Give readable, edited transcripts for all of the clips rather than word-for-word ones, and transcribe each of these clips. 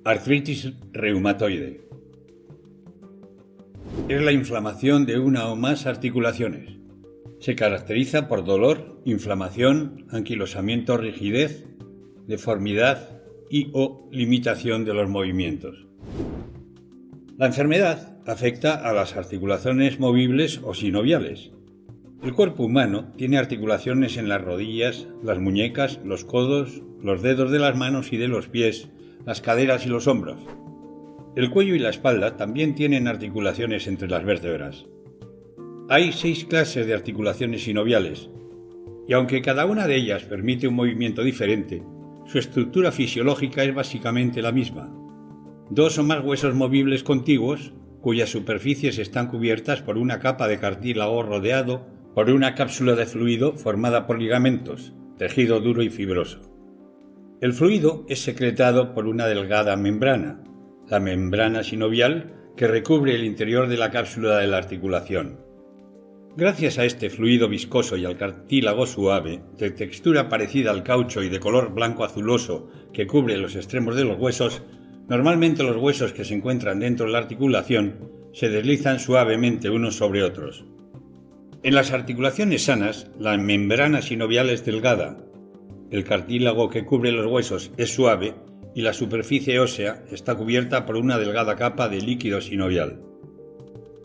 Artritis reumatoide. Es la inflamación de una o más articulaciones. Se caracteriza por dolor, inflamación, anquilosamiento, rigidez, deformidad y/o limitación de los movimientos. La enfermedad afecta a las articulaciones movibles o sinoviales. El cuerpo humano tiene articulaciones en las rodillas, las muñecas, los codos, los dedos de las manos y de los pies, las caderas y los hombros. El cuello y la espalda también tienen articulaciones entre las vértebras. Hay 6 clases de articulaciones sinoviales, y aunque cada una de ellas permite un movimiento diferente, su estructura fisiológica es básicamente la misma. 2 o más huesos movibles contiguos, cuyas superficies están cubiertas por una capa de cartílago rodeado por una cápsula de fluido formada por ligamentos, tejido duro y fibroso. El fluido es secretado por una delgada membrana, la membrana sinovial, que recubre el interior de la cápsula de la articulación. Gracias a este fluido viscoso y al cartílago suave, de textura parecida al caucho y de color blanco azuloso que cubre los extremos de los huesos, normalmente los huesos que se encuentran dentro de la articulación se deslizan suavemente unos sobre otros. En las articulaciones sanas, la membrana sinovial es delgada, el cartílago que cubre los huesos es suave y la superficie ósea está cubierta por una delgada capa de líquido sinovial.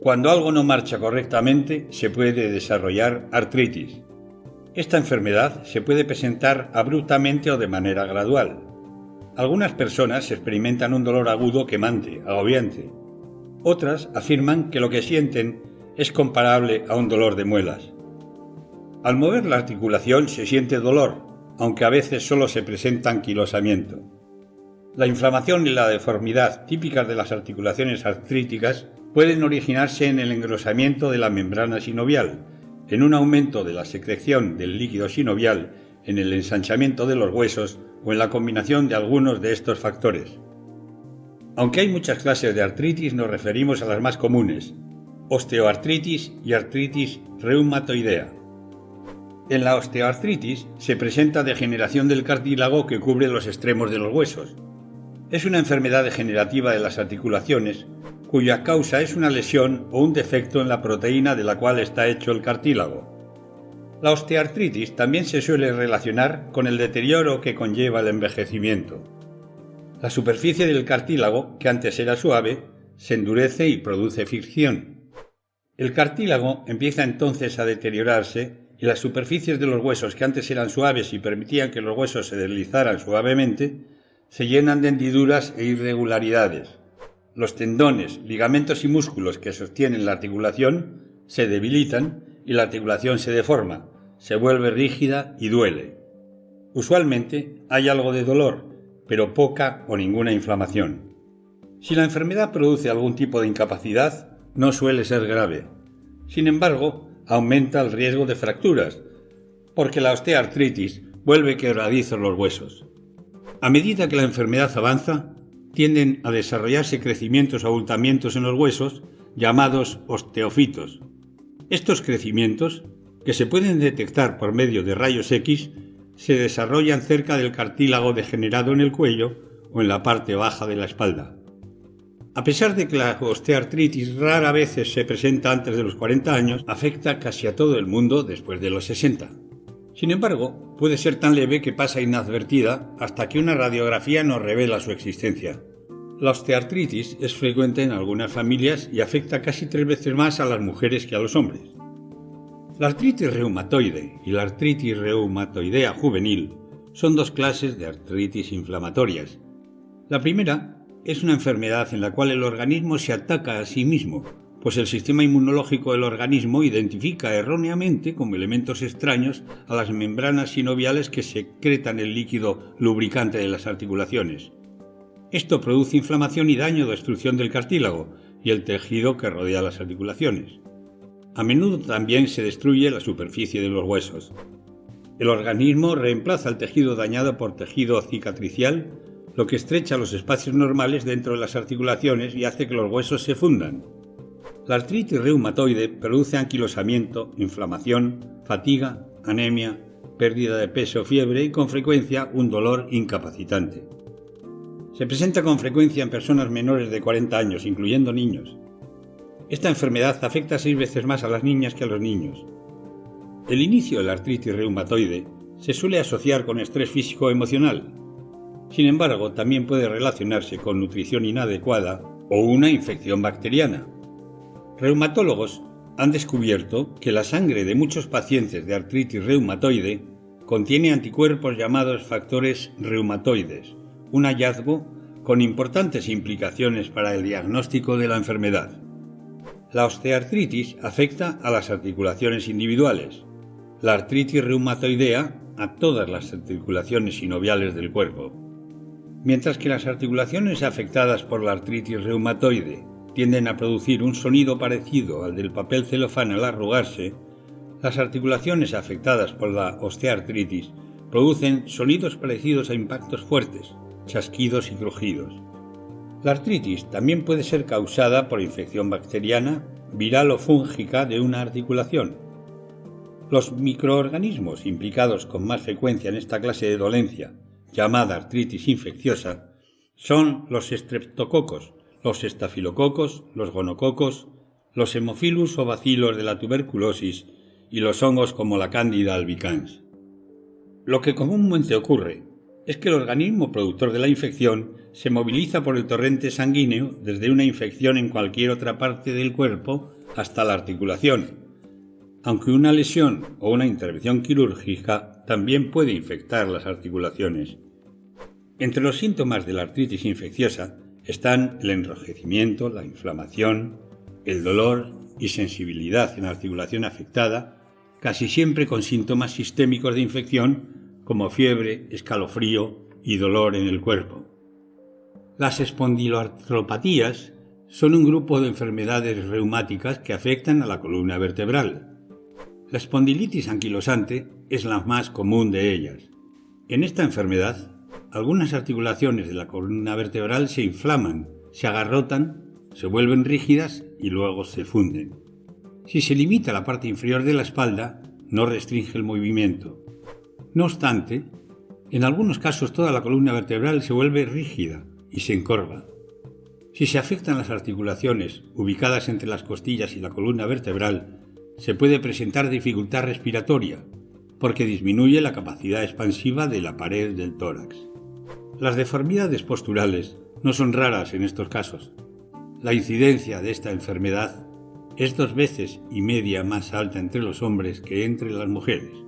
Cuando algo no marcha correctamente, se puede desarrollar artritis. Esta enfermedad se puede presentar abruptamente o de manera gradual. Algunas personas experimentan un dolor agudo quemante, agobiante. Otras afirman que lo que sienten es comparable a un dolor de muelas. Al mover la articulación se siente dolor, aunque a veces solo se presenta anquilosamiento. La inflamación y la deformidad típicas de las articulaciones artríticas pueden originarse en el engrosamiento de la membrana sinovial, en un aumento de la secreción del líquido sinovial, en el ensanchamiento de los huesos o en la combinación de algunos de estos factores. Aunque hay muchas clases de artritis, nos referimos a las más comunes: osteoartritis y artritis reumatoidea. En la osteoartritis se presenta degeneración del cartílago que cubre los extremos de los huesos. Es una enfermedad degenerativa de las articulaciones cuya causa es una lesión o un defecto en la proteína de la cual está hecho el cartílago. La osteoartritis también se suele relacionar con el deterioro que conlleva el envejecimiento. La superficie del cartílago, que antes era suave, se endurece y produce fricción. El cartílago empieza entonces a deteriorarse y las superficies de los huesos que antes eran suaves y permitían que los huesos se deslizaran suavemente, se llenan de hendiduras e irregularidades. Los tendones, ligamentos y músculos que sostienen la articulación se debilitan y la articulación se deforma, se vuelve rígida y duele. Usualmente hay algo de dolor, pero poca o ninguna inflamación. Si la enfermedad produce algún tipo de incapacidad, no suele ser grave. Sin embargo, aumenta el riesgo de fracturas, porque la osteoartritis vuelve quebradizos los huesos. A medida que la enfermedad avanza, tienden a desarrollarse crecimientos o abultamientos en los huesos llamados osteofitos. Estos crecimientos, que se pueden detectar por medio de rayos X, se desarrollan cerca del cartílago degenerado en el cuello o en la parte baja de la espalda. A pesar de que la osteoartritis rara vez se presenta antes de los 40 años, afecta casi a todo el mundo después de los 60. Sin embargo, puede ser tan leve que pasa inadvertida hasta que una radiografía nos revela su existencia. La osteoartritis es frecuente en algunas familias y afecta casi 3 veces más a las mujeres que a los hombres. La artritis reumatoide y la artritis reumatoidea juvenil son 2 clases de artritis inflamatorias. La primera es una enfermedad en la cual el organismo se ataca a sí mismo, pues el sistema inmunológico del organismo identifica erróneamente como elementos extraños a las membranas sinoviales que secretan el líquido lubricante de las articulaciones. Esto produce inflamación y daño o destrucción del cartílago y el tejido que rodea las articulaciones. A menudo también se destruye la superficie de los huesos. El organismo reemplaza el tejido dañado por tejido cicatricial, lo que estrecha los espacios normales dentro de las articulaciones y hace que los huesos se fundan. La artritis reumatoide produce anquilosamiento, inflamación, fatiga, anemia, pérdida de peso, fiebre y con frecuencia un dolor incapacitante. Se presenta con frecuencia en personas menores de 40 años, incluyendo niños. Esta enfermedad afecta 6 veces más a las niñas que a los niños. El inicio de la artritis reumatoide se suele asociar con estrés físico-emocional. Sin embargo, también puede relacionarse con nutrición inadecuada o una infección bacteriana. Reumatólogos han descubierto que la sangre de muchos pacientes de artritis reumatoide contiene anticuerpos llamados factores reumatoides, un hallazgo con importantes implicaciones para el diagnóstico de la enfermedad. La osteoartritis afecta a las articulaciones individuales, la artritis reumatoidea a todas las articulaciones sinoviales del cuerpo. Mientras que las articulaciones afectadas por la artritis reumatoide tienden a producir un sonido parecido al del papel celofán al arrugarse, las articulaciones afectadas por la osteoartritis producen sonidos parecidos a impactos fuertes, chasquidos y crujidos. La artritis también puede ser causada por infección bacteriana, viral o fúngica de una articulación. Los microorganismos implicados con más frecuencia en esta clase de dolencia, llamada artritis infecciosa, son los streptococos, los estafilococos, los gonococos, los hemophilus o bacilos de la tuberculosis y los hongos como la Candida albicans. Lo que comúnmente ocurre es que el organismo productor de la infección se moviliza por el torrente sanguíneo desde una infección en cualquier otra parte del cuerpo hasta la articulación, aunque una lesión o una intervención quirúrgica también puede infectar las articulaciones. Entre los síntomas de la artritis infecciosa están el enrojecimiento, la inflamación, el dolor y sensibilidad en la articulación afectada, casi siempre con síntomas sistémicos de infección como fiebre, escalofrío y dolor en el cuerpo. Las espondiloartropatías son un grupo de enfermedades reumáticas que afectan a la columna vertebral. La espondilitis anquilosante es la más común de ellas. En esta enfermedad, algunas articulaciones de la columna vertebral se inflaman, se agarrotan, se vuelven rígidas y luego se funden. Si se limita la parte inferior de la espalda, no restringe el movimiento. No obstante, en algunos casos toda la columna vertebral se vuelve rígida y se encorva. Si se afectan las articulaciones ubicadas entre las costillas y la columna vertebral, se puede presentar dificultad respiratoria, porque disminuye la capacidad expansiva de la pared del tórax. Las deformidades posturales no son raras en estos casos. La incidencia de esta enfermedad es 2,5 veces más alta entre los hombres que entre las mujeres.